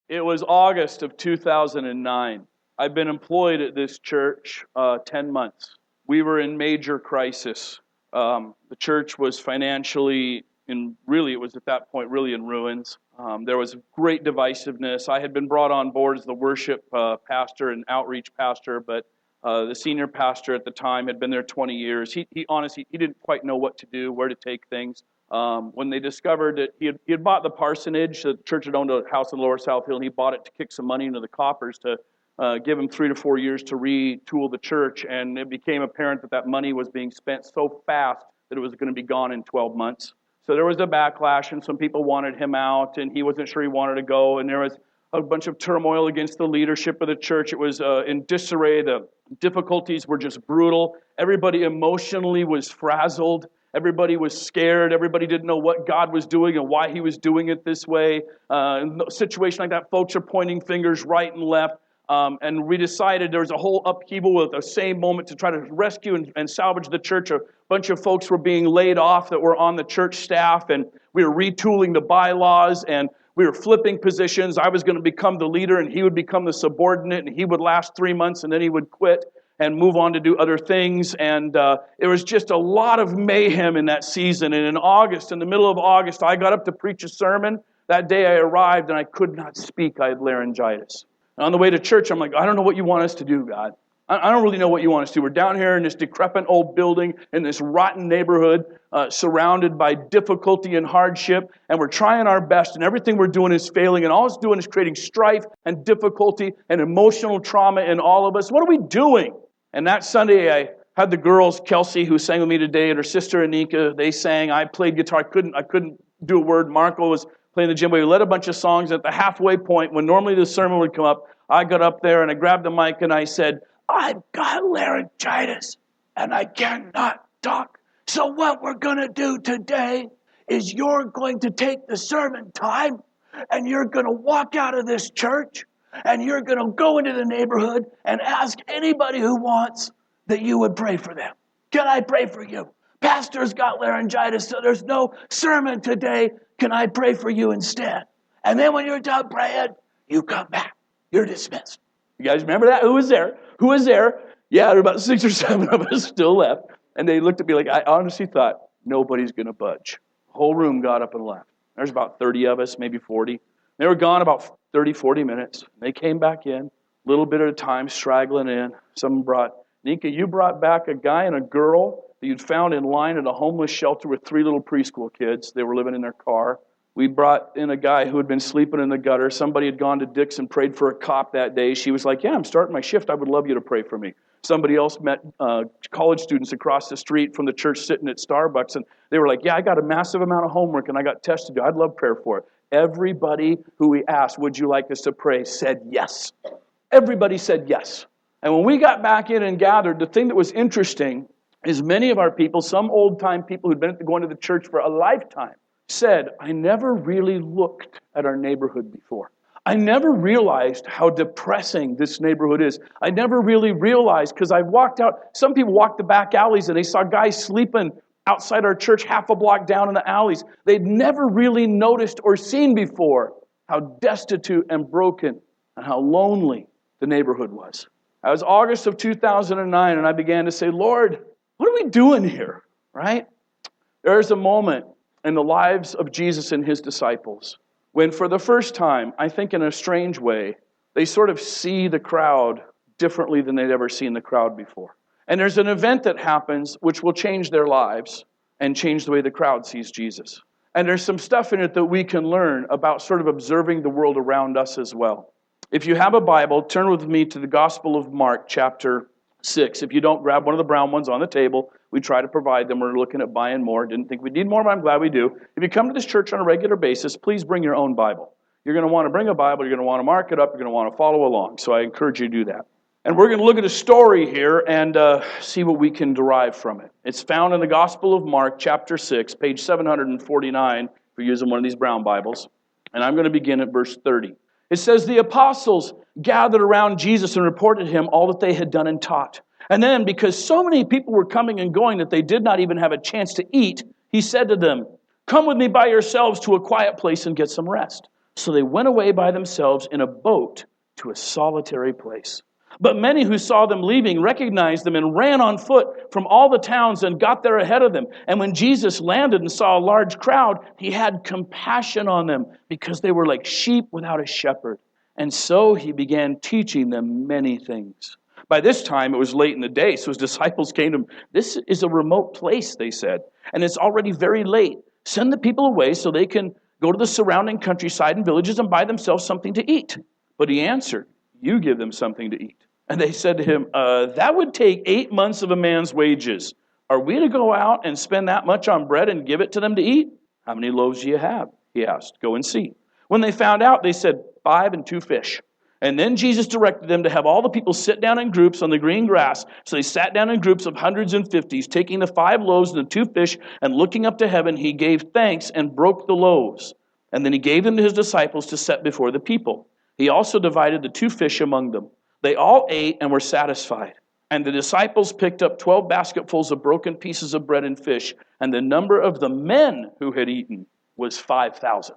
It was August of 2009. I've been employed at this church 10 months. We were in major crisis. The church was financially, it was at that point really in ruins. There was great divisiveness. I had been brought on board as the worship pastor and outreach pastor, but the senior pastor at the time had been there 20 years. He honestly, he didn't quite know what to do, where to take things. When they discovered that he had bought the parsonage, the church had owned a house in Lower South Hill, and he bought it to kick some money into the coffers to give him 3 to 4 years to retool the church, and it became apparent that that money was being spent so fast that it was going to be gone in 12 months. So there was a backlash, and some people wanted him out, and he wasn't sure he wanted to go, and there was a bunch of turmoil against the leadership of the church. It was in disarray. The difficulties were just brutal. Everybody emotionally was frazzled. Everybody was scared. Everybody didn't know what God was doing and why he was doing it this way. In a situation like that, folks are pointing fingers right and left. And we decided there was a whole upheaval at the same moment to try to rescue and salvage the church. A bunch of folks were being laid off that were on the church staff, and we were retooling the bylaws, and we were flipping positions. I was going to become the leader, and he would become the subordinate, and he would last 3 months, and then he would quit and move on to do other things. And it was just a lot of mayhem in that season. And in August, in the middle of August, I got up to preach a sermon. That day I arrived, and I could not speak. I had laryngitis. And on the way to church, I'm like, I don't know what you want us to do, God. I don't really know what you want us to do. We're down here in this decrepit old building in this rotten neighborhood, surrounded by difficulty and hardship, and we're trying our best, and everything we're doing is failing, and all it's doing is creating strife and difficulty and emotional trauma in all of us. What are we doing? And that Sunday, I had the girls, Kelsey, who sang with me today, and her sister, Anika, they sang. I played guitar. I couldn't do a word. Marco was playing the djembe. We led a bunch of songs. At the halfway point, when normally the sermon would come up, I got up there, and I grabbed the mic, and I said, I've got laryngitis, and I cannot talk. So what we're going to do today is you're going to take the sermon time, and you're going to walk out of this church, and you're going to go into the neighborhood and ask anybody who wants that you would pray for them. Can I pray for you? Pastor's got laryngitis, so there's no sermon today. Can I pray for you instead? And then when you're done praying, you come back. You're dismissed. You guys remember that? Who was there? Who was there? Yeah, there were about 6 or 7 of us still left. And they looked at me like, I honestly thought, nobody's going to budge. The whole room got up and left. There's about 30 of us, maybe 40. They were gone about 30, 40 minutes. They came back in, a little bit at a time, straggling in. Someone brought, Nika, you brought back a guy and a girl that you'd found in line at a homeless shelter with 3 little preschool kids. They were living in their car. We brought in a guy who had been sleeping in the gutter. Somebody had gone to Dick's and prayed for a cop that day. She was like, yeah, I'm starting my shift. I would love you to pray for me. Somebody else met college students across the street from the church sitting at Starbucks, and they were like, yeah, I got a massive amount of homework, and I got tests to do. I'd love prayer for it. Everybody who we asked, would you like us to pray, said yes. Everybody said yes. And when we got back in and gathered, the thing that was interesting is many of our people, some old-time people who'd been going to the church for a lifetime, said, I never really looked at our neighborhood before. I never realized how depressing this neighborhood is. I never really realized, because I walked out, some people walked the back alleys and they saw guys sleeping outside our church half a block down in the alleys. They'd never really noticed or seen before how destitute and broken and how lonely the neighborhood was. It was August of 2009, and I began to say, Lord, what are we doing here, right? There's a moment in the lives of Jesus and his disciples when for the first time, I think in a strange way, they sort of see the crowd differently than they'd ever seen the crowd before. And there's an event that happens which will change their lives and change the way the crowd sees Jesus. And there's some stuff in it that we can learn about sort of observing the world around us as well. If you have a Bible, turn with me to the Gospel of Mark, chapter 6. If you don't, grab one of the brown ones on the table. We try to provide them. We're looking at buying more. Didn't think we need more, but I'm glad we do. If you come to this church on a regular basis, please bring your own Bible. You're going to want to bring a Bible. You're going to want to mark it up. You're going to want to follow along. So I encourage you to do that. And we're going to look at a story here and see what we can derive from it. It's found in the Gospel of Mark, chapter 6, page 749, if you're using one of these brown Bibles. And I'm going to begin at verse 30. It says, the apostles gathered around Jesus and reported to him all that they had done and taught. And then, because so many people were coming and going that they did not even have a chance to eat, he said to them, come with me by yourselves to a quiet place and get some rest. So they went away by themselves in a boat to a solitary place. But many who saw them leaving recognized them and ran on foot from all the towns and got there ahead of them. And when Jesus landed and saw a large crowd, he had compassion on them because they were like sheep without a shepherd. And so he began teaching them many things. By this time, it was late in the day, so his disciples came to him. This is a remote place, they said, and it's already very late. Send the people away so they can go to the surrounding countryside and villages and buy themselves something to eat. But he answered, you give them something to eat. And they said to him, that would take 8 months of a man's wages. Are we to go out and spend that much on bread and give it to them to eat? How many loaves do you have? He asked. Go and see. When they found out, they said, 5 and 2 fish. And then Jesus directed them to have all the people sit down in groups on the green grass. So they sat down in groups of hundreds and fifties, taking the 5 loaves and the 2 fish, and looking up to heaven, he gave thanks and broke the loaves. And then he gave them to his disciples to set before the people. He also divided the 2 fish among them. They all ate and were satisfied. And the disciples picked up 12 basketfuls of broken pieces of bread and fish, and the number of the men who had eaten was 5,000.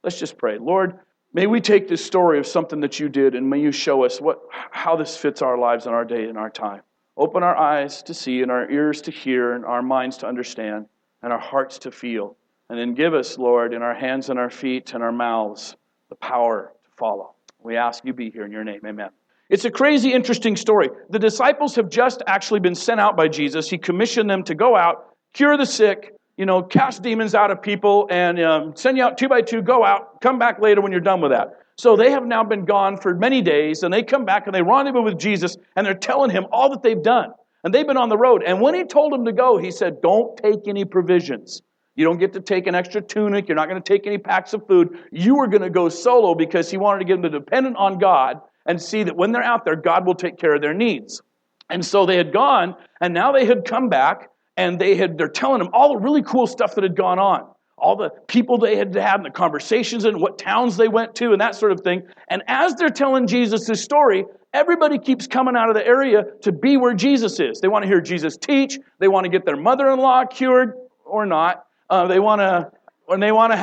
Let's just pray. Lord, may we take this story of something that you did, and may you show us how this fits our lives and our day and our time. Open our eyes to see, and our ears to hear, and our minds to understand, and our hearts to feel. And then give us, Lord, in our hands and our feet and our mouths, the power to follow. We ask you be here in your name. Amen. It's a crazy, interesting story. The disciples have just actually been sent out by Jesus. He commissioned them to go out, cure the sick, cast demons out of people, and send you out 2 by 2, go out, come back later when you're done with that. So they have now been gone for many days, and they come back and they rendezvous with Jesus, and they're telling him all that they've done. And they've been on the road. And when he told them to go, he said, don't take any provisions. You don't get to take an extra tunic. You're not going to take any packs of food. You are going to go solo because he wanted to get them to dependent on God and see that when they're out there, God will take care of their needs. And so they had gone, and now they had come back, and they're telling him all the really cool stuff that had gone on. All the people they had had and the conversations and what towns they went to and that sort of thing. And as they're telling Jesus this story, everybody keeps coming out of the area to be where Jesus is. They want to hear Jesus teach. They want to get their mother-in-law cured or not. They want to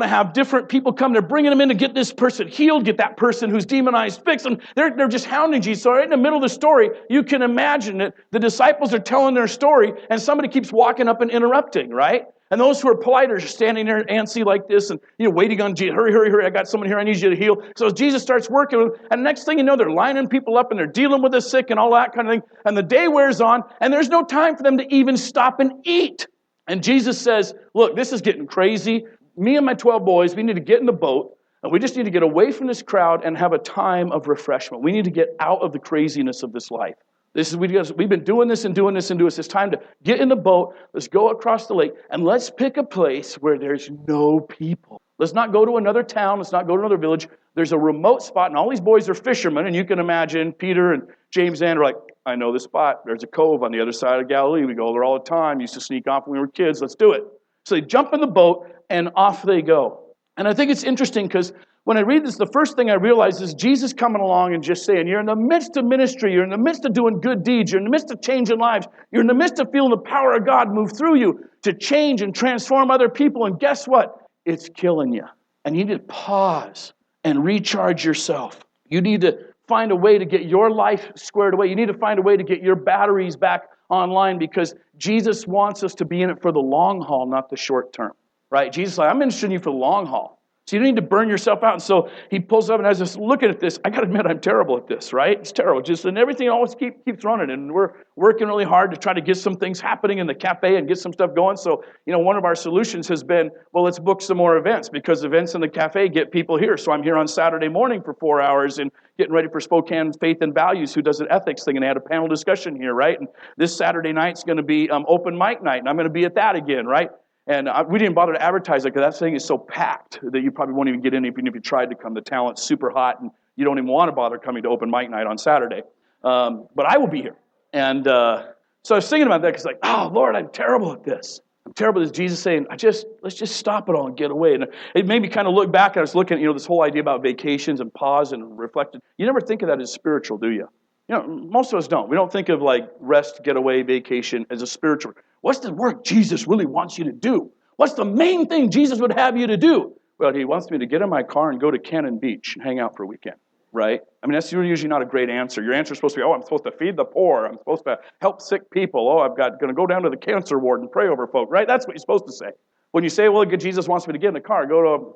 have different people come. They're bringing them in to get this person healed, get that person who's demonized fixed. And they're just hounding Jesus. So right in the middle of the story, you can imagine it. The disciples are telling their story, and somebody keeps walking up and interrupting, right? And those who are polite are standing there antsy like this and waiting on Jesus. Hurry, hurry, hurry. I got someone here. I need you to heal. So as Jesus starts working with them, and next thing you know, they're lining people up and they're dealing with the sick and all that kind of thing. And the day wears on, and there's no time for them to even stop and eat. And Jesus says, look, this is getting crazy. Me and my 12 boys, we need to get in the boat, and we just need to get away from this crowd and have a time of refreshment. We need to get out of the craziness of this life. We've been doing this and doing this and doing this. It's time to get in the boat. Let's go across the lake, and let's pick a place where there's no people. Let's not go to another town. Let's not go to another village. There's a remote spot, and all these boys are fishermen, and you can imagine Peter and James and Andrew are like, I know the spot. There's a cove on the other side of Galilee. We go there all the time. Used to sneak off when we were kids. Let's do it. So they jump in the boat, and off they go. And I think it's interesting because when I read this, the first thing I realize is Jesus coming along and just saying, you're in the midst of ministry. You're in the midst of doing good deeds. You're in the midst of changing lives. You're in the midst of feeling the power of God move through you to change and transform other people. And guess what? It's killing you. And you need to pause and recharge yourself. You need to find a way to get your life squared away. You need to find a way to get your batteries back online because Jesus wants us to be in it for the long haul, not the short term. Right? Jesus is like, I'm interested in you for the long haul. So you don't need to burn yourself out. And so he pulls up, and as I was looking at this, I got to admit I'm terrible at this, right? It's terrible. And everything always keeps running. And we're working really hard to try to get some things happening in the cafe and get some stuff going. So, one of our solutions has been, well, let's book some more events because events in the cafe get people here. So I'm here on Saturday morning for 4 hours and getting ready for Spokane Faith and Values, who does an ethics thing, and they had a panel discussion here, right? And this Saturday night's going to be open mic night, and I'm going to be at that again, right? And we didn't bother to advertise it because that thing is so packed that you probably won't even get in even if you tried to come. The talent's super hot, and you don't even want to bother coming to open mic night on Saturday. But I will be here. And so I was thinking about that because oh, Lord, I'm terrible at this. I'm terrible at this. Jesus saying, let's just stop it all and get away. And it made me kind of look back. And I was looking at, this whole idea about vacations and pause and reflect. You never think of that as spiritual, do you? Most of us don't. We don't think of rest, getaway, vacation as a spiritual. What's the work Jesus really wants you to do? What's the main thing Jesus would have you to do? Well, he wants me to get in my car and go to Cannon Beach and hang out for a weekend, right? I mean, that's usually not a great answer. Your answer is supposed to be, oh, I'm supposed to feed the poor. I'm supposed to help sick people. Oh, going to go down to the cancer ward and pray over folk, right? That's what you're supposed to say. When you say, well, Jesus wants me to get in the car,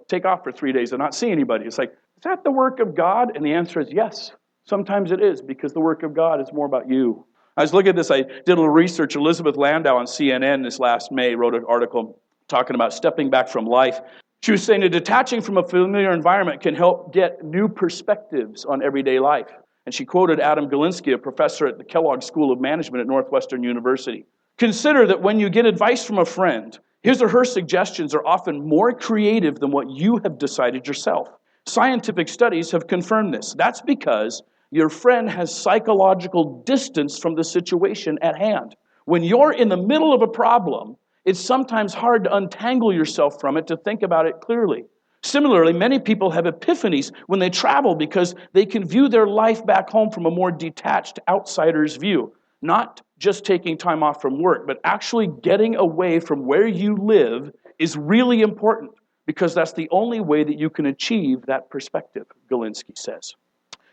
take off for 3 days and not see anybody. It's like, is that the work of God? And the answer is yes. Sometimes it is, because the work of God is more about you. I was looking at this. I did a little research. Elizabeth Landau on CNN this last May wrote an article talking about stepping back from life. She was saying that detaching from a familiar environment can help get new perspectives on everyday life. And she quoted Adam Galinsky, a professor at the Kellogg School of Management at Northwestern University. Consider that when you get advice from a friend, his or her suggestions are often more creative than what you have decided yourself. Scientific studies have confirmed this. That's because your friend has psychological distance from the situation at hand. When you're in the middle of a problem, it's sometimes hard to untangle yourself from it, to think about it clearly. Similarly, many people have epiphanies when they travel because they can view their life back home from a more detached outsider's view. Not just taking time off from work, but actually getting away from where you live is really important, because that's the only way that you can achieve that perspective, Galinsky says.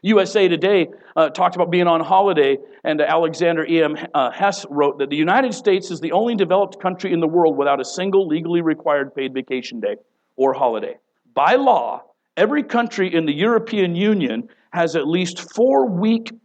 USA Today talked about being on holiday, and Alexander E.M. Hess wrote that the United States is the only developed country in the world without a single legally required paid vacation day or holiday. By law, every country in the European Union has at least 4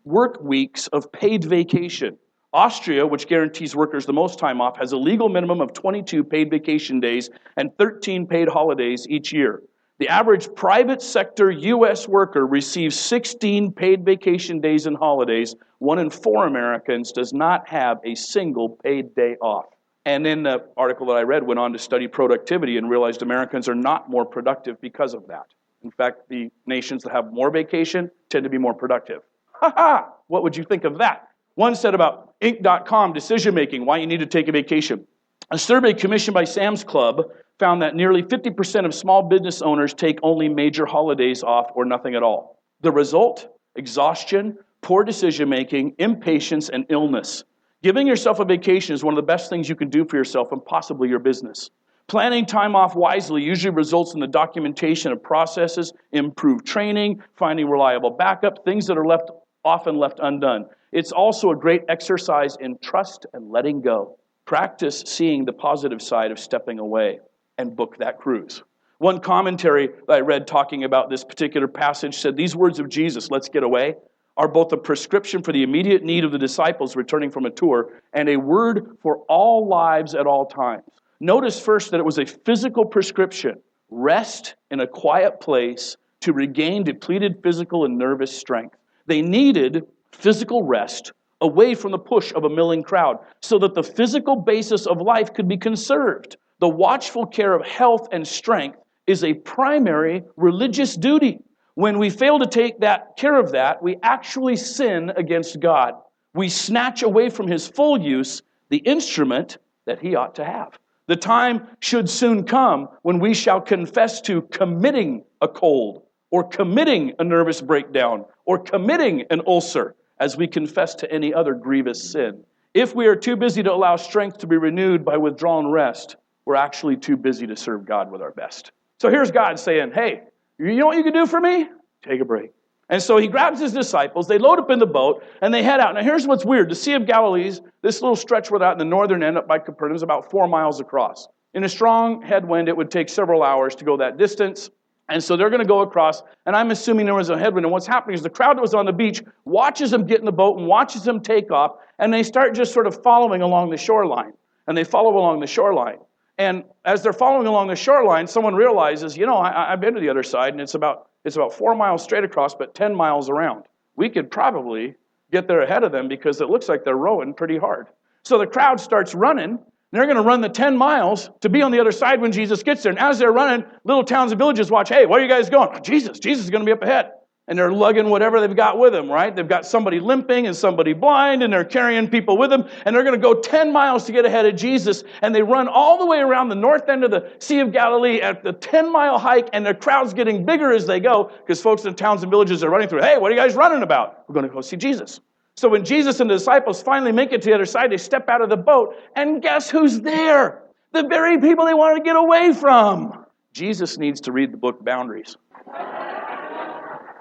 work weeks of paid vacation. Austria, which guarantees workers the most time off, has a legal minimum of 22 paid vacation days and 13 paid holidays each year. The average private sector U.S. worker receives 16 paid vacation days and holidays. 1 in 4 Americans does not have a single paid day off. And then the article that I read went on to study productivity and realized Americans are not more productive because of that. In fact, the nations that have more vacation tend to be more productive. Ha ha! What would you think of that? One said about Inc.com decision-making, why you need to take a vacation. A survey commissioned by Sam's Club found that nearly 50% of small business owners take only major holidays off or nothing at all. The result? Exhaustion, poor decision-making, impatience, and illness. Giving yourself a vacation is one of the best things you can do for yourself and possibly your business. Planning time off wisely usually results in the documentation of processes, improved training, finding reliable backup, things that are often left undone. It's also a great exercise in trust and letting go. Practice seeing the positive side of stepping away and book that cruise. One commentary that I read talking about this particular passage said, these words of Jesus, let's get away, are both a prescription for the immediate need of the disciples returning from a tour and a word for all lives at all times. Notice first that it was a physical prescription. Rest in a quiet place to regain depleted physical and nervous strength. They needed physical rest away from the push of a milling crowd so that the physical basis of life could be conserved. The watchful care of health and strength is a primary religious duty. When we fail to take care of that, we actually sin against God. We snatch away from his full use the instrument that he ought to have. The time should soon come when we shall confess to committing a cold or committing a nervous breakdown or committing an ulcer as we confess to any other grievous sin. If we are too busy to allow strength to be renewed by withdrawn rest, we're actually too busy to serve God with our best. So here's God saying, hey, you know what you can do for me? Take a break. And so he grabs his disciples, they load up in the boat, and they head out. Now here's what's weird. The Sea of Galilee, this little stretch we're at in the northern end up by Capernaum is about 4 miles across. In a strong headwind, it would take several hours to go that distance. And so they're going to go across, and I'm assuming there was a headwind. And what's happening is the crowd that was on the beach watches them get in the boat and watches them take off, and they start just sort of following along the shoreline. And they follow along the shoreline. And as they're following along the shoreline, someone realizes, I've been to the other side, and it's about 4 miles straight across, but 10 miles around. We could probably get there ahead of them because it looks like they're rowing pretty hard. So the crowd starts running. They're going to run the 10 miles to be on the other side when Jesus gets there. And as they're running, little towns and villages watch, hey, where are you guys going? Oh, Jesus is going to be up ahead. And they're lugging whatever they've got with them, right? They've got somebody limping and somebody blind, and they're carrying people with them. And they're going to go 10 miles to get ahead of Jesus. And they run all the way around the north end of the Sea of Galilee at the 10-mile hike, and the crowd's getting bigger as they go because folks in towns and villages are running through. Hey, what are you guys running about? We're going to go see Jesus. So when Jesus and the disciples finally make it to the other side, they step out of the boat, and guess who's there? The very people they wanted to get away from. Jesus needs to read the book Boundaries.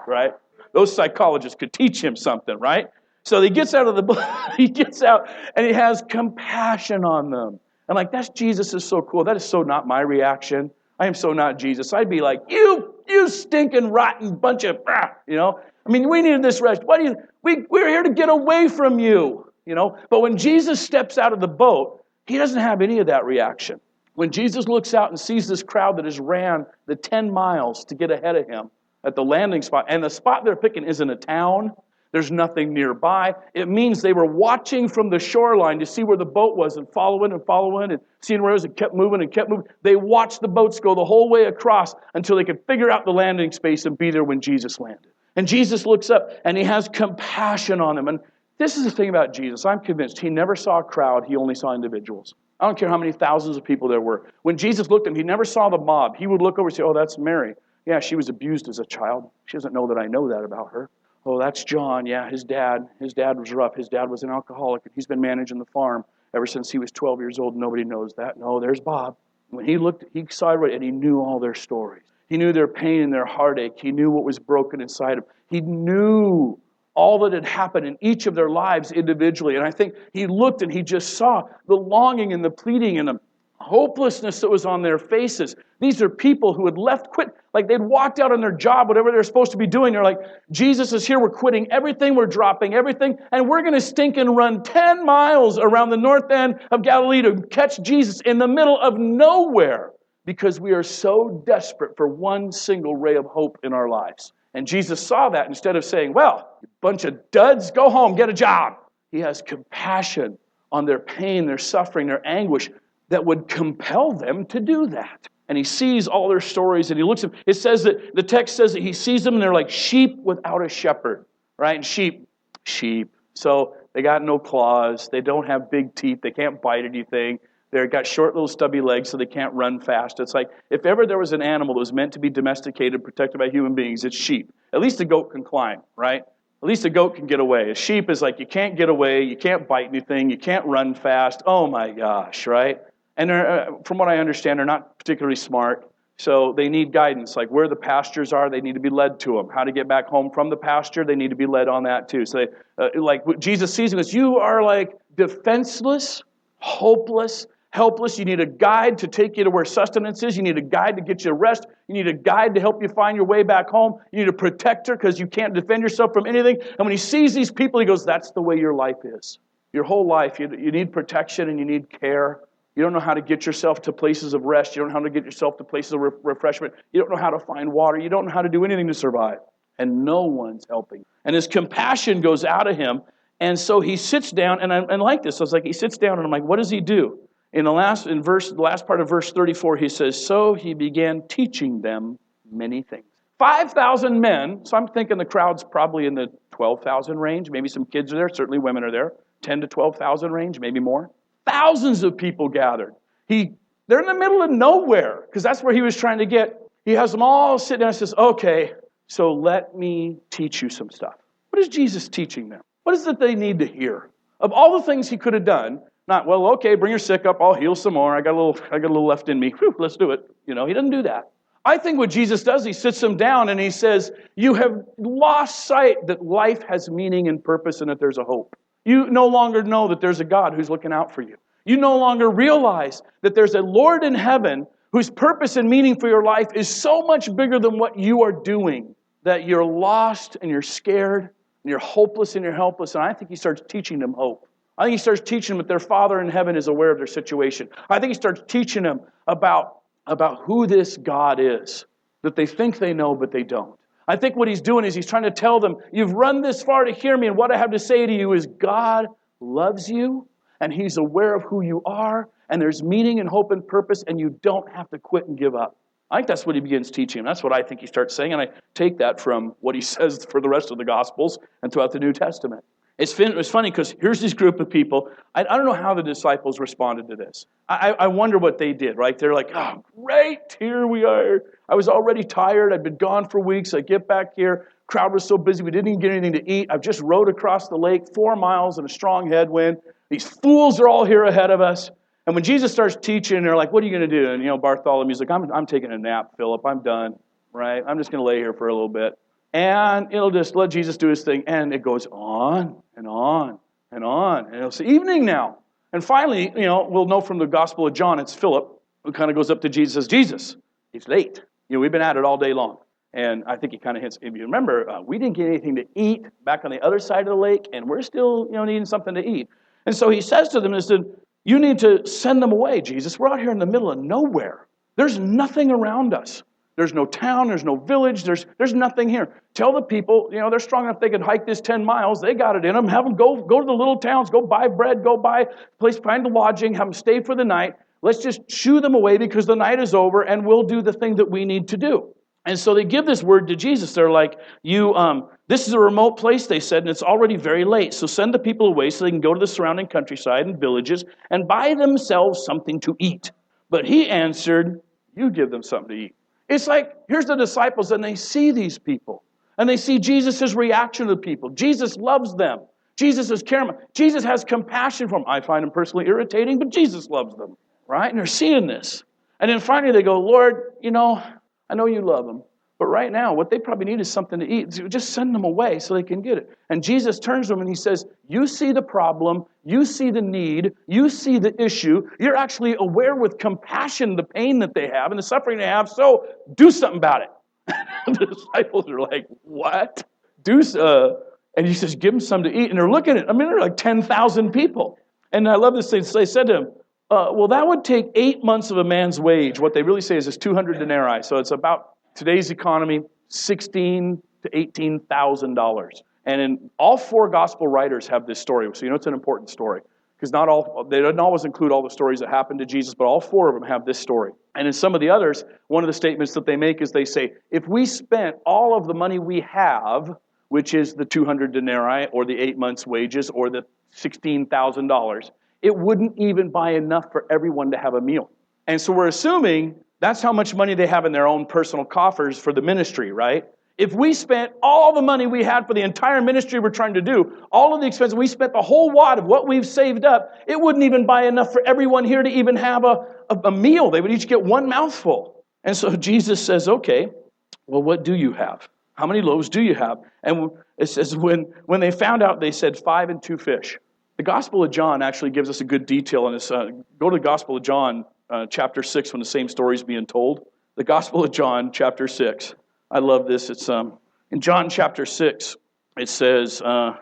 Right? Those psychologists could teach him something, right? So he gets out of the book, he gets out, and he has compassion on them. And like, that's Jesus is so cool. That is so not my reaction. I am so not Jesus. I'd be like, you stinking rotten bunch of, you know. I mean, we needed this rest. We're here to get away from you, you know. But when Jesus steps out of the boat, he doesn't have any of that reaction. When Jesus looks out and sees this crowd that has ran the 10 miles to get ahead of him at the landing spot, and the spot they're picking isn't a town, there's nothing nearby. It means they were watching from the shoreline to see where the boat was and following and seeing where it was and kept moving and kept moving. They watched the boats go the whole way across until they could figure out the landing space and be there when Jesus landed. And Jesus looks up and he has compassion on them. And this is the thing about Jesus. I'm convinced he never saw a crowd. He only saw individuals. I don't care how many thousands of people there were. When Jesus looked at him, he never saw the mob. He would look over and say, oh, that's Mary. Yeah, she was abused as a child. She doesn't know that I know that about her. Oh, that's John. Yeah, his dad was rough. His dad was an alcoholic, and he's been managing the farm ever since he was 12 years old. Nobody knows that. No, there's Bob. When he looked, he saw it, and he knew all their stories. He knew their pain and their heartache. He knew what was broken inside him. He knew all that had happened in each of their lives individually. And I think he looked and he just saw the longing and the pleading and the hopelessness that was on their faces. These are people who had quit, like they'd walked out on their job, whatever they're supposed to be doing. They're like, Jesus is here, we're quitting everything, we're dropping everything, and we're going to stink and run 10 miles around the north end of Galilee to catch Jesus in the middle of nowhere because we are so desperate for one single ray of hope in our lives. And Jesus saw that. Instead of saying, well, you bunch of duds, go home, get a job. He has compassion on their pain, their suffering, their anguish that would compel them to do that. And he sees all their stories and he looks at them. It says that, the text says that he sees them and they're like sheep without a shepherd, right? And sheep. So they got no claws. They don't have big teeth. They can't bite anything. They've got short little stubby legs so they can't run fast. It's like, if ever there was an animal that was meant to be domesticated, protected by human beings, it's sheep. At least a goat can climb, right? At least a goat can get away. A sheep is like, you can't get away, you can't bite anything, you can't run fast. Oh my gosh, right? And from what I understand, they're not particularly smart, so they need guidance. Like where the pastures are, they need to be led to them. How to get back home from the pasture, they need to be led on that too. So like Jesus sees them as, you are like defenseless, hopeless, helpless. You need a guide to take you to where sustenance is. You need a guide to get you rest. You need a guide to help you find your way back home. You need a protector because you can't defend yourself from anything. And when he sees these people, he goes, that's the way your life is. Your whole life, you need protection and you need care. You don't know how to get yourself to places of rest. You don't know how to get yourself to places of refreshment. You don't know how to find water. You don't know how to do anything to survive. And no one's helping. And his compassion goes out of him. And so he sits down, and I like this. I was like, he sits down, and I'm like, what does he do? In the last part of verse 34, he says, so he began teaching them many things. 5,000 men, so I'm thinking the crowd's probably in the 12,000 range. Maybe some kids are there, certainly women are there. 10 to 12,000 range, maybe more. Thousands of people gathered. They're in the middle of nowhere, because that's where he was trying to get. He has them all sit down and says, okay, so let me teach you some stuff. What is Jesus teaching them? What is it they need to hear? Of all the things he could have done, not, well, okay, bring your sick up, I'll heal some more. I got a little left in me. Whew, let's do it. He doesn't do that. I think what Jesus does, he sits them down and he says, you have lost sight that life has meaning and purpose and that there's a hope. You no longer know that there's a God who's looking out for you. You no longer realize that there's a Lord in heaven whose purpose and meaning for your life is so much bigger than what you are doing, that you're lost and you're scared and you're hopeless and you're helpless. And I think he starts teaching them hope. I think he starts teaching them that their Father in heaven is aware of their situation. I think he starts teaching them about who this God is, that they think they know, but they don't. I think what he's doing is he's trying to tell them, you've run this far to hear me, and what I have to say to you is God loves you, and he's aware of who you are, and there's meaning and hope and purpose, and you don't have to quit and give up. I think that's what he begins teaching. That's what I think he starts saying, and I take that from what he says for the rest of the Gospels and throughout the New Testament. It was funny because here's this group of people. I don't know how the disciples responded to this. I wonder what they did, right? They're like, oh, great, here we are. I was already tired. I'd been gone for weeks. I get back here. Crowd was so busy we didn't even get anything to eat. I've just rowed across the lake 4 miles in a strong headwind. These fools are all here ahead of us. And when Jesus starts teaching, they're like, what are you going to do? And, Bartholomew's like, I'm taking a nap, Philip. I'm done, right? I'm just going to lay here for a little bit. And it'll just let Jesus do his thing. And it goes on and on and on. And it'll say, evening now. And finally, we'll know from the Gospel of John, it's Philip who kind of goes up to Jesus and says, Jesus, it's late. We've been at it all day long. And I think he kind of hints, if you remember, we didn't get anything to eat back on the other side of the lake, and we're still, needing something to eat. And so he says to them, he said, you need to send them away, Jesus. We're out here in the middle of nowhere. There's nothing around us. There's no town, there's no village, there's nothing here. Tell the people, they're strong enough they can hike this 10 miles. They got it in them. Have them go to the little towns, go buy bread, go buy a place, find a lodging, have them stay for the night. Let's just shoo them away because the night is over and we'll do the thing that we need to do. And so they give this word to Jesus. They're like, this is a remote place, they said, and it's already very late. So send the people away so they can go to the surrounding countryside and villages and buy themselves something to eat. But he answered, you give them something to eat. It's like, here's the disciples, and they see these people. And they see Jesus' reaction to the people. Jesus loves them. Jesus is caring. Jesus has compassion for them. I find them personally irritating, but Jesus loves them. Right? And they're seeing this. And then finally they go, Lord, I know you love them. But right now, what they probably need is something to eat. So just send them away so they can get it. And Jesus turns to them and he says, you see the problem, you see the need, you see the issue. You're actually aware with compassion the pain that they have and the suffering they have, so do something about it. The disciples are like, what? And he says, give them something to eat. And they're looking at it. There are like 10,000 people. And I love this thing. They said to him, well, that would take 8 months of a man's wage. What they really say is 200 denarii. So it's about today's economy, $16,000 to $18,000. And in all four gospel writers have this story. So it's an important story. Because they don't always include all the stories that happened to Jesus, but all four of them have this story. And in some of the others, one of the statements that they make is they say, if we spent all of the money we have, which is the 200 denarii or the 8 months' wages or the $16,000, it wouldn't even buy enough for everyone to have a meal. And so we're assuming that's how much money they have in their own personal coffers for the ministry, right? If we spent all the money we had for the entire ministry we're trying to do, all of the expenses, we spent the whole wad of what we've saved up, it wouldn't even buy enough for everyone here to even have a meal. They would each get one mouthful. And so Jesus says, okay, well, what do you have? How many loaves do you have? And it says when they found out, they said 5 and 2 fish. The Gospel of John actually gives us a good detail on this. Go to the Gospel of John, chapter 6, when the same story is being told. The Gospel of John, chapter 6. I love this. It's in John chapter 6, it says, and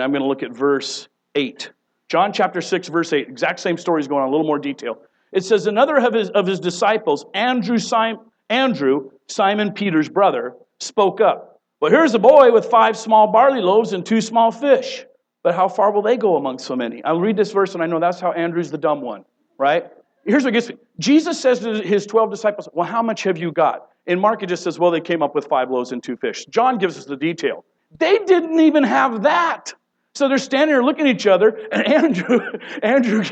I'm going to look at verse 8. John chapter 6, verse 8. Exact same story is going on, a little more detail. It says, another of his disciples, Andrew, Simon Peter's brother, spoke up. Well, here's a boy with 5 small barley loaves and 2 small fish. But how far will they go among so many? I'll read this verse and I know that's how Andrew's the dumb one, right? Here's what gets me. Jesus says to his 12 disciples, well, how much have you got? In Mark, it just says, well, they came up with 5 loaves and 2 fish. John gives us the detail. They didn't even have that. So they're standing there looking at each other, and Andrew,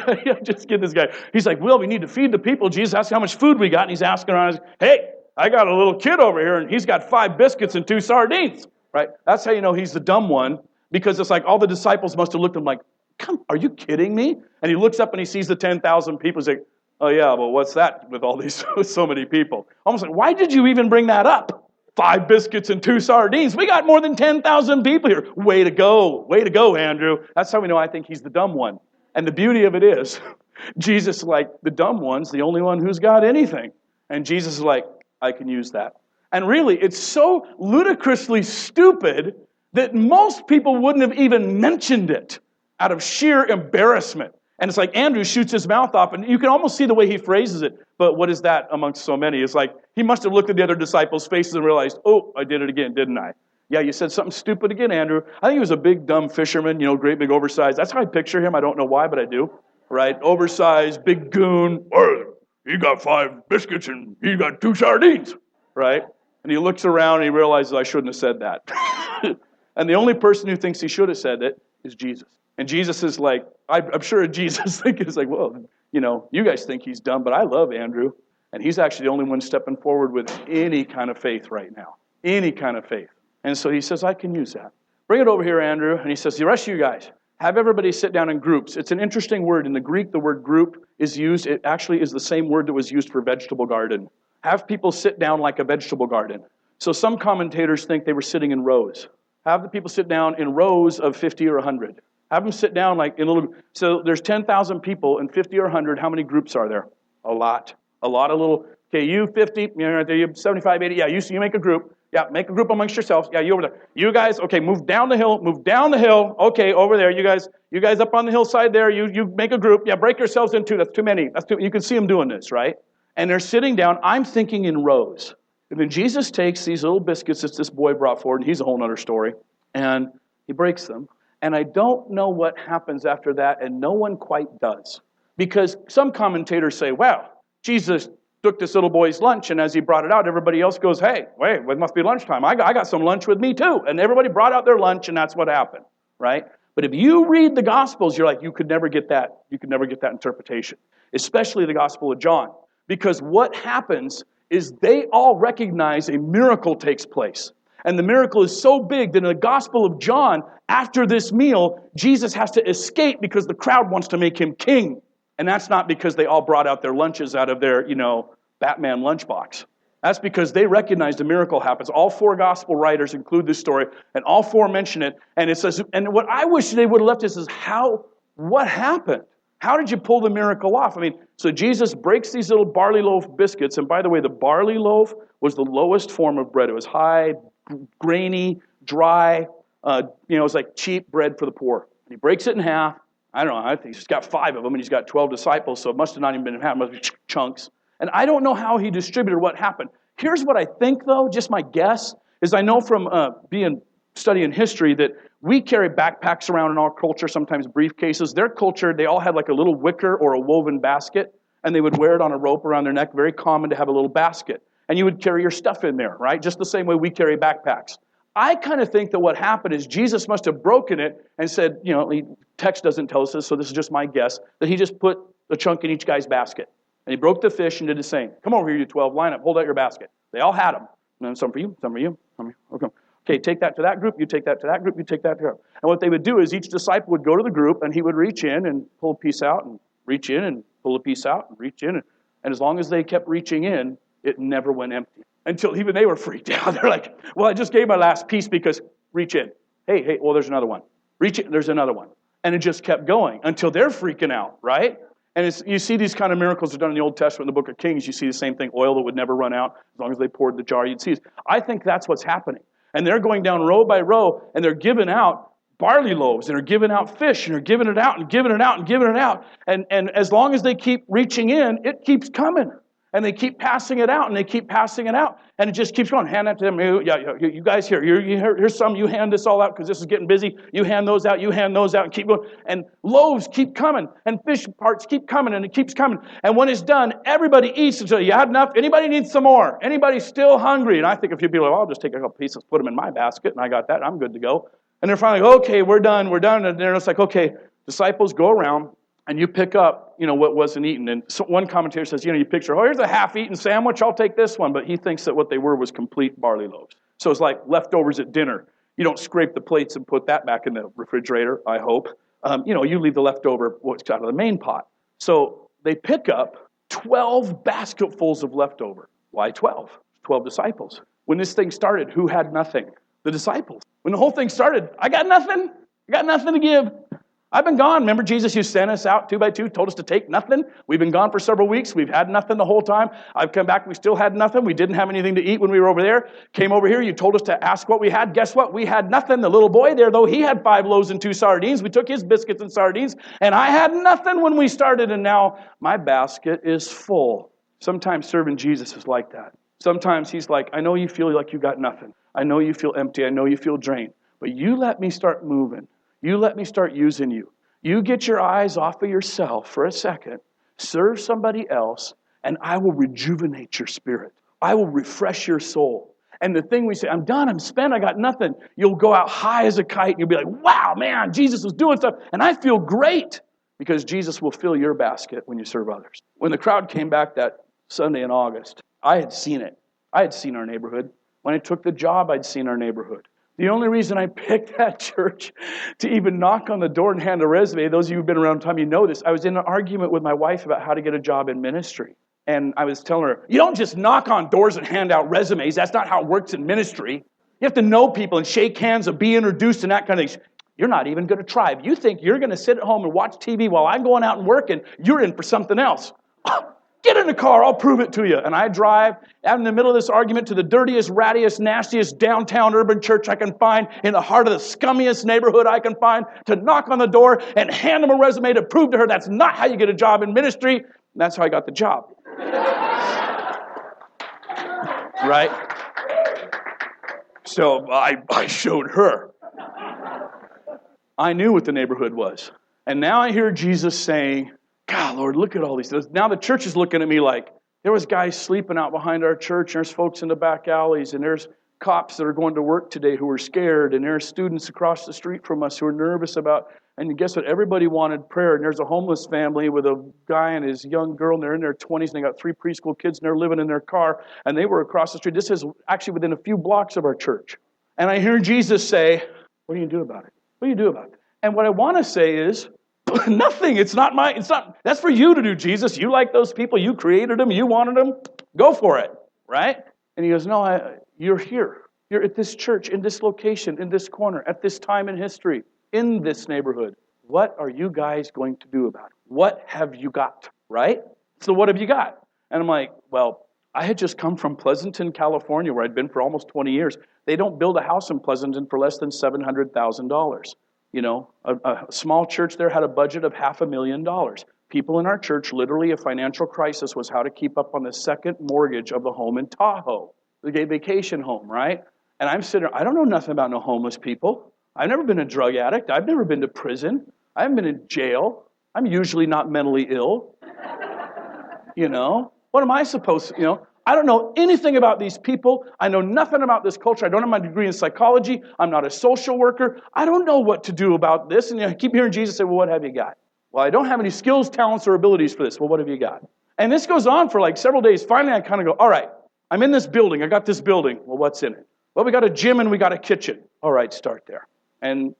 I just get this guy. He's like, well, we need to feed the people. Jesus asks how much food we got, and he's asking around, hey, I got a little kid over here, and he's got 5 biscuits and 2 sardines, right? That's how you know he's the dumb one, because it's like all the disciples must have looked at him like, come, are you kidding me? And he looks up and he sees the 10,000 people. He's like, oh yeah, well, what's that with all these, so many people? Almost like, why did you even bring that up? 5 biscuits and 2 sardines. We got more than 10,000 people here. Way to go, Andrew. That's how we know I think he's the dumb one. And the beauty of it is, Jesus is like, the dumb one's the only one who's got anything. And Jesus is like, I can use that. And really, it's so ludicrously stupid that most people wouldn't have even mentioned it out of sheer embarrassment. And it's like Andrew shoots his mouth off, and you can almost see the way he phrases it. But what is that amongst so many? It's like he must have looked at the other disciples' faces and realized, oh, I did it again, didn't I? Yeah, you said something stupid again, Andrew. I think he was a big, dumb fisherman, great, big, oversized. That's how I picture him. I don't know why, but I do. Right? Oversized, big goon. Or he got 5 biscuits and he got 2 sardines. Right? And he looks around and he realizes I shouldn't have said that. And the only person who thinks he should have said it is Jesus. And Jesus is like, I'm sure Jesus is like, well, you guys think he's dumb, but I love Andrew. And he's actually the only one stepping forward with any kind of faith right now. Any kind of faith. And so he says, I can use that. Bring it over here, Andrew. And he says, the rest of you guys, Have everybody sit down in groups. It's an interesting word. In the Greek, the word group is used. It actually is the same word that was used for vegetable garden. Have people sit down like a vegetable garden. So some commentators think they were sitting in rows. Have the people sit down in rows of 50 or 100. Have them sit down like in a little. So there's 10,000 people and 50 or 100. How many groups are there? A lot. A lot of little. Okay, you 50, you're right there, you 75, 80. Yeah, you make a group. Yeah, make a group amongst yourselves. Yeah, you over there. You guys, okay, move down the hill. Move down the hill. Okay, over there. You guys up on the hillside there. You make a group. Yeah, break yourselves in two. That's too many. You can see them doing this, right? And they're sitting down. I'm thinking in rows. And then Jesus takes these little biscuits that this boy brought forward, and he's a whole other story, and he breaks them. And I don't know what happens after that, and no one quite does. Because some commentators say, well, Jesus took this little boy's lunch, and as he brought it out, everybody else goes, hey, wait, it must be lunchtime. I got some lunch with me too. And everybody brought out their lunch, and that's what happened, right? But if you read the Gospels, you're like, you could never get that. You could never get that interpretation, especially the Gospel of John. Because what happens is they all recognize a miracle takes place. And the miracle is so big that in the Gospel of John, after this meal, Jesus has to escape because the crowd wants to make him king. And that's not because they all brought out their lunches out of their, Batman lunchbox. That's because they recognized a miracle happens. All four gospel writers include this story, and all four mention it. And it says, and what I wish they would have left is what happened? How did you pull the miracle off? I mean, so Jesus breaks these little barley loaf biscuits. And by the way, the barley loaf was the lowest form of bread. It was high, grainy, dry. It was like cheap bread for the poor. And he breaks it in half. I don't know, I think he's got 5 of them, and he's got 12 disciples, so it must have not even been in half, it must be chunks. And I don't know how he distributed what happened. Here's what I think, though, just my guess, is I know from studying history that we carry backpacks around in our culture, sometimes briefcases. Their culture, they all had like a little wicker or a woven basket, and they would wear it on a rope around their neck. Very common to have a little basket. And you would carry your stuff in there, right? Just the same way we carry backpacks. I kind of think that what happened is Jesus must have broken it and said, text doesn't tell us this, so this is just my guess, that he just put a chunk in each guy's basket. And he broke the fish and did the same. Come over here, you 12, line up, hold out your basket. They all had them. And then some for you, some for you, some for you. Okay, take that to that group, you take that to that group, you take that to that. And what they would do is each disciple would go to the group and he would reach in and pull a piece out and reach in and pull a piece out and reach in. And as long as they kept reaching in, it never went empty. Until even they were freaked out. They're like, well, I just gave my last piece because reach in. Hey, well, there's another one. Reach in, there's another one. And it just kept going until they're freaking out, right? And you see these kind of miracles that are done in the Old Testament, in the book of Kings. You see the same thing, oil that would never run out as long as they poured the jar. You'd see it. I think that's what's happening. And they're going down row by row, and they're giving out barley loaves, and they're giving out fish, and they're giving it out, and giving it out, and giving it out. And as long as they keep reaching in, it keeps coming. And they keep passing it out, and they keep passing it out. And it just keeps going. Hand that to them. You guys here. Here's some. You hand this all out because this is getting busy. You hand those out. You hand those out. And keep going. And loaves keep coming. And fish parts keep coming. And it keeps coming. And when it's done, everybody eats until you had enough. Anybody needs some more? Anybody still hungry? And I think a few people are like, I'll just take a couple pieces, put them in my basket, and I got that. I'm good to go. And they're finally like, okay, we're done. We're done. And they're just like, okay, disciples, go around. And you pick up, what wasn't eaten. And so one commentator says, you picture, here's a half-eaten sandwich, I'll take this one. But he thinks that what they were was complete barley loaves. So it's like leftovers at dinner. You don't scrape the plates and put that back in the refrigerator, I hope. You leave the leftover what's out of the main pot. So they pick up 12 basketfuls of leftover. Why 12? 12 disciples. When this thing started, who had nothing? The disciples. When the whole thing started, I got nothing. I got nothing to give. I've been gone. Remember, Jesus, you sent us out 2 by 2, told us to take nothing. We've been gone for several weeks. We've had nothing the whole time. I've come back. We still had nothing. We didn't have anything to eat when we were over there. Came over here. You told us to ask what we had. Guess what? We had nothing. The little boy there, though, he had 5 loaves and 2 sardines. We took his biscuits and sardines, and I had nothing when we started, and now my basket is full. Sometimes serving Jesus is like that. Sometimes he's like, I know you feel like you got nothing. I know you feel empty. I know you feel drained. But you let me start moving. You let me start using you. You get your eyes off of yourself for a second, serve somebody else, and I will rejuvenate your spirit. I will refresh your soul. And the thing we say, I'm done, I'm spent, I got nothing. You'll go out high as a kite, and you'll be like, wow, man, Jesus was doing stuff, and I feel great. Because Jesus will fill your basket when you serve others. When the crowd came back that Sunday in August, I had seen it. I had seen our neighborhood. When I took the job, I'd seen our neighborhood. The only reason I picked that church to even knock on the door and hand a resume, those of you who've been around time, you know this. I was in an argument with my wife about how to get a job in ministry. And I was telling her, you don't just knock on doors and hand out resumes. That's not how it works in ministry. You have to know people and shake hands and be introduced and that kind of thing. You're not even going to try. If you think you're going to sit at home and watch TV while I'm going out and working, you're in for something else. Get in the car, I'll prove it to you. And I drive out in the middle of this argument to the dirtiest, rattiest, nastiest downtown urban church I can find in the heart of the scummiest neighborhood I can find to knock on the door and hand them a resume to prove to her that's not how you get a job in ministry. And that's how I got the job. Right? So I showed her. I knew what the neighborhood was. And now I hear Jesus saying, God, Lord, look at all these things. Now the church is looking at me like, there was guys sleeping out behind our church, and there's folks in the back alleys, and there's cops that are going to work today who are scared, and there's students across the street from us who are nervous about, and guess what? Everybody wanted prayer, and there's a homeless family with a guy and his young girl, and they're in their 20s, and they got 3 preschool kids, and they're living in their car, and they were across the street. This is actually within a few blocks of our church. And I hear Jesus say, what do you do about it? What do you do about it? And what I want to say is, nothing. It's not, that's for you to do, Jesus. You like those people. You created them. You wanted them. Go for it. Right? And he goes, no, you're here. You're at this church, in this location, in this corner, at this time in history, in this neighborhood. What are you guys going to do about it? What have you got? Right? So what have you got? And I'm like, well, I had just come from Pleasanton, California, where I'd been for almost 20 years. They don't build a house in Pleasanton for less than $700,000. You know, a small church there had a budget of $500,000. People in our church, literally a financial crisis was how to keep up on the second mortgage of the home in Tahoe, the vacation home, right? And I'm sitting there, I don't know nothing about no homeless people. I've never been a drug addict. I've never been to prison. I haven't been in jail. I'm usually not mentally ill. You know, what am I supposed to, I don't know anything about these people. I know nothing about this culture. I don't have my degree in psychology. I'm not a social worker. I don't know what to do about this. And I keep hearing Jesus say, well, what have you got? Well, I don't have any skills, talents, or abilities for this. Well, what have you got? And this goes on for like several days. Finally, I kind of go, all right, I'm in this building. I got this building. Well, what's in it? Well, we got a gym and we got a kitchen. All right, start there. And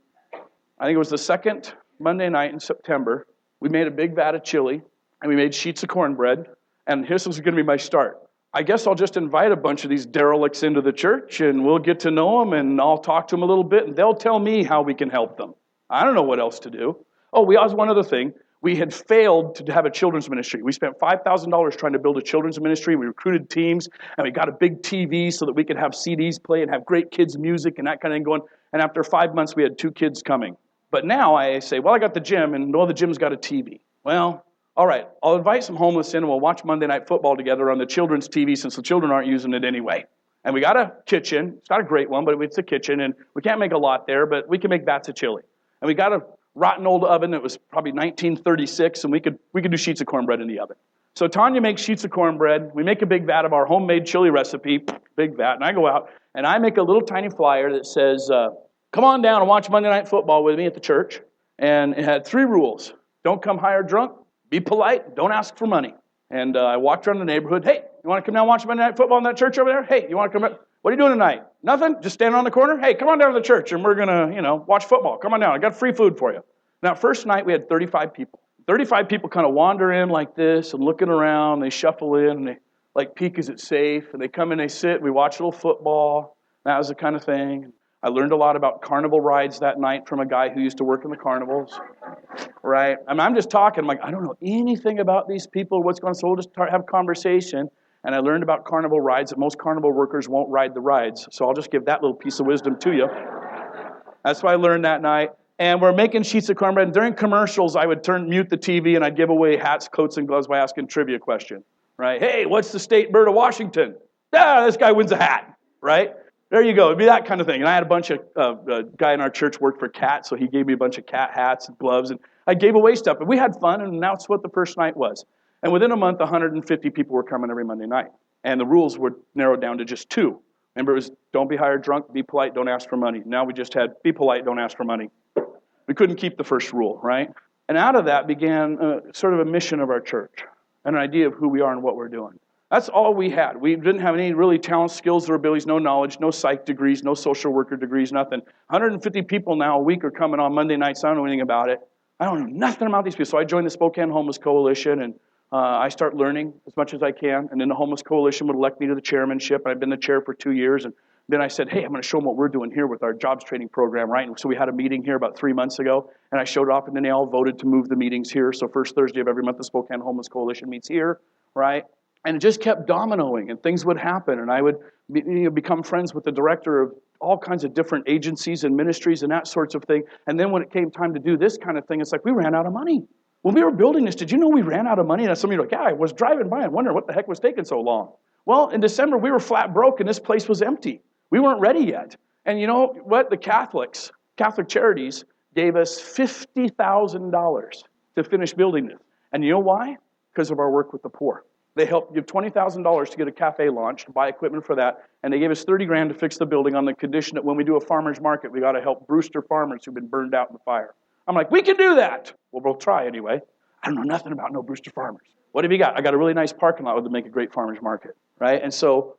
I think it was the second Monday night in September. We made a big vat of chili and we made sheets of cornbread. And this was going to be my start. I guess I'll just invite a bunch of these derelicts into the church and we'll get to know them and I'll talk to them a little bit and they'll tell me how we can help them. I don't know what else to do. Oh, we also one other thing. We had failed to have a children's ministry. We spent $5,000 trying to build a children's ministry. We recruited teams and we got a big TV so that we could have CDs play and have great kids music and that kind of thing going. And after 5 months, we had 2 kids coming. But now I say, well, I got the gym and the gym's got a TV. Well, all right, I'll invite some homeless in and we'll watch Monday Night Football together on the children's TV since the children aren't using it anyway. And we got a kitchen. It's not a great one, but it's a kitchen. And we can't make a lot there, but we can make vats of chili. And we got a rotten old oven that was probably 1936, and we could do sheets of cornbread in the oven. So Tanya makes sheets of cornbread. We make a big vat of our homemade chili recipe, big vat. And I go out, and I make a little tiny flyer that says, come on down and watch Monday Night Football with me at the church. And it had 3 rules. Don't come high or drunk. Be polite. Don't ask for money. And I walked around the neighborhood. Hey, you want to come down and watch Monday Night Football in that church over there? Hey, you want to come up? What are you doing tonight? Nothing? Just standing on the corner? Hey, come on down to the church and we're going to, watch football. Come on down. I got free food for you. Now, first night we had 35 people. 35 people kind of wander in like this and looking around. They shuffle in and they like peek, is it safe? And they come in, they sit, we watch a little football. That was the kind of thing. I learned a lot about carnival rides that night from a guy who used to work in the carnivals, right? I mean, I'm just talking, I'm like, I don't know anything about these people, what's going on, so we'll just have a conversation. And I learned about carnival rides that most carnival workers won't ride the rides. So I'll just give that little piece of wisdom to you. That's what I learned that night. And we're making sheets of cornbread. And during commercials, I would mute the TV and I'd give away hats, coats, and gloves by asking trivia question, right? Hey, what's the state bird of Washington? This guy wins a hat, right? There you go. It'd be that kind of thing. And I had a bunch of, a guy in our church worked for cat, so he gave me a bunch of cat hats and gloves. And I gave away stuff. And we had fun, and that's what the first night was. And within a month, 150 people were coming every Monday night. And the rules were narrowed down to just 2. Remember, it was don't be high or drunk, be polite, don't ask for money. Now we just had be polite, don't ask for money. We couldn't keep the first rule, right? And out of that began sort of a mission of our church, an idea of who we are and what we're doing. That's all we had. We didn't have any really talent, skills, or abilities, no knowledge, no psych degrees, no social worker degrees, nothing. 150 people now a week are coming on Monday nights. I don't know anything about it. I don't know nothing about these people. So I joined the Spokane Homeless Coalition, and I start learning as much as I can. And then the Homeless Coalition would elect me to the chairmanship. And I've been the chair for 2 years. And then I said, hey, I'm going to show them what we're doing here with our jobs training program, right? And so we had a meeting here about 3 months ago, and I showed up, and then they all voted to move the meetings here. So first Thursday of every month, the Spokane Homeless Coalition meets here, right? And it just kept dominoing, and things would happen, and I would become friends with the director of all kinds of different agencies and ministries and that sorts of thing. And then when it came time to do this kind of thing, it's like we ran out of money. When we were building this, did you know we ran out of money? And some of you are like, yeah, I was driving by and wondering what the heck was taking so long. Well, in December, we were flat broke, and this place was empty. We weren't ready yet. And you know what? The Catholic Charities, gave us $50,000 to finish building this. And you know why? Because of our work with the poor. They helped give $20,000 to get a cafe launched, buy equipment for that, and they gave us $30,000 to fix the building on the condition that when we do a farmer's market, we got to help Brewster farmers who've been burned out in the fire. I'm like, we can do that. Well, we'll try anyway. I don't know nothing about no Brewster farmers. What have you got? I got a really nice parking lot to make a great farmer's market, right? And so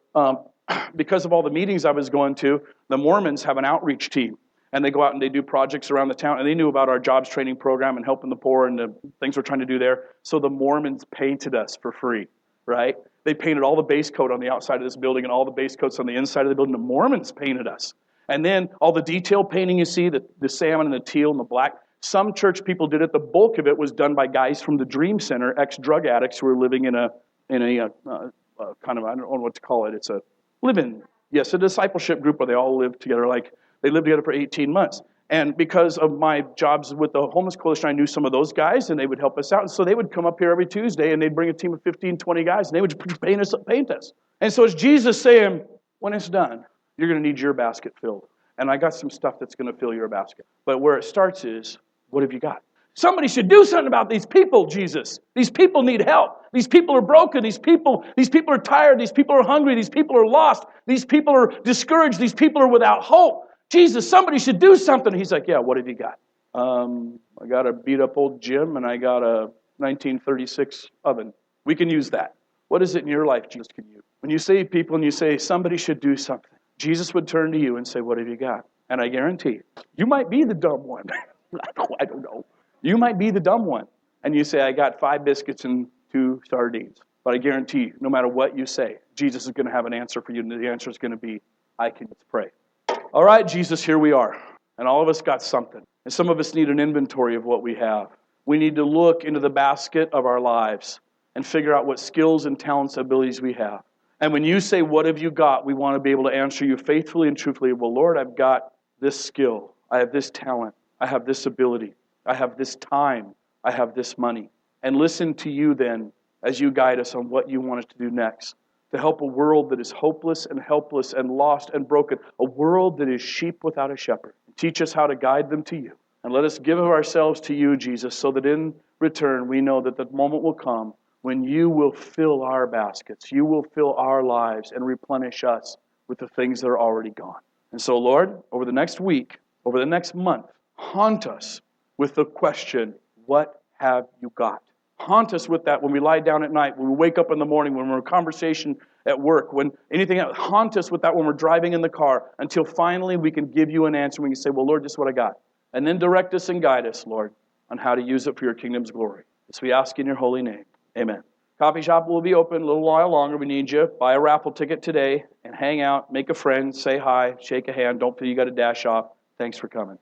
because of all the meetings I was going to, the Mormons have an outreach team. And they go out and they do projects around the town. And they knew about our jobs training program and helping the poor and the things we're trying to do there. So the Mormons painted us for free. Right? They painted all the base coat on the outside of this building and all the base coats on the inside of the building. The Mormons painted us. And then all the detail painting you see, the salmon and the teal and the black, some church people did it. The bulk of it was done by guys from the Dream Center, ex-drug addicts who were living in a kind of, I don't know what to call it. It's a a discipleship group where they all live together. Like they lived together for 18 months. And because of my jobs with the Homeless Coalition, I knew some of those guys, and they would help us out. And so they would come up here every Tuesday, and they'd bring a team of 15, 20 guys, and they would paint us. And so it's Jesus saying, when it's done, you're going to need your basket filled. And I got some stuff that's going to fill your basket. But where it starts is, what have you got? Somebody should do something about these people, Jesus. These people need help. These people are broken. These people are tired. These people are hungry. These people are lost. These people are discouraged. These people are without hope. Jesus, somebody should do something. He's like, yeah, what have you got? I got a beat-up old gym, and I got a 1936 oven. We can use that. What is it in your life Jesus can use? When you see people and you say, somebody should do something, Jesus would turn to you and say, what have you got? And I guarantee you might be the dumb one. I don't know. You might be the dumb one. And you say, I got 5 biscuits and 2 sardines. But I guarantee you, no matter what you say, Jesus is going to have an answer for you, and the answer is going to be, let's pray. All right, Jesus, here we are. And all of us got something. And some of us need an inventory of what we have. We need to look into the basket of our lives and figure out what skills and talents and abilities we have. And when you say, what have you got? We want to be able to answer you faithfully and truthfully. Well, Lord, I've got this skill. I have this talent. I have this ability. I have this time. I have this money. And listen to you then as you guide us on what you want us to do next. To help a world that is hopeless and helpless and lost and broken. A world that is sheep without a shepherd. Teach us how to guide them to you. And let us give of ourselves to you, Jesus, so that in return we know that the moment will come when you will fill our baskets. You will fill our lives and replenish us with the things that are already gone. And so, Lord, over the next week, over the next month, haunt us with the question, what have you got? Haunt us with that when we lie down at night, when we wake up in the morning, when we're in conversation at work, when anything else. Haunt us with that when we're driving in the car until finally we can give you an answer. We can say, well, Lord, this is what I got. And then direct us and guide us, Lord, on how to use it for your kingdom's glory. This we ask in your holy name. Amen. Coffee shop will be open a little while longer. We need you. Buy a raffle ticket today and hang out, make a friend, say hi, shake a hand. Don't feel you got to dash off. Thanks for coming.